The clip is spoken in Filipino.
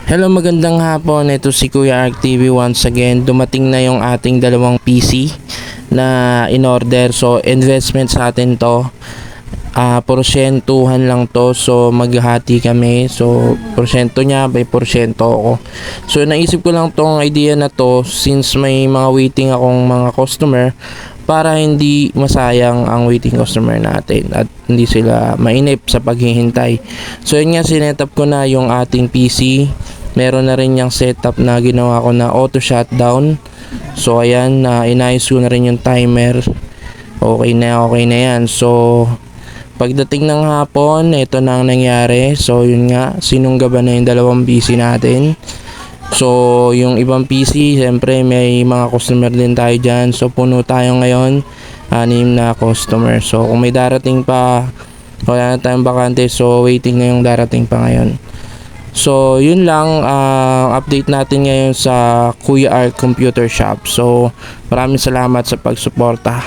Hello, magandang hapon. Ito si Kuya Ark TV once again. Dumating na yung ating dalawang PC na in-order. So, investment sa atin to. Porsyentuhan lang to. So, maghahati kami. So, porsyento niya, by porsyento ako. So, naisip ko lang tong idea na to since may mga waiting akong mga customer para hindi masayang ang waiting customer natin at hindi sila mainip sa paghihintay. So, yun nga, sinetup ko na yung ating PC. Meron na rin yung setup na ginawa ko na auto shutdown. So ayan, inayos ko na rin yung timer. Okay na yan. So pagdating ng hapon, ito na ang nangyari. So yun nga, sinunggaban na yung dalawang PC natin. So yung ibang PC, siyempre may mga customer din tayo dyan. So puno tayo ngayon, 6 na customer. So kung may darating pa, wala na tayong bakante. So waiting na yung darating pa ngayon. So, yun lang update natin ngayon sa Kuya Ark Computer Shop. So, maraming salamat sa pagsuporta.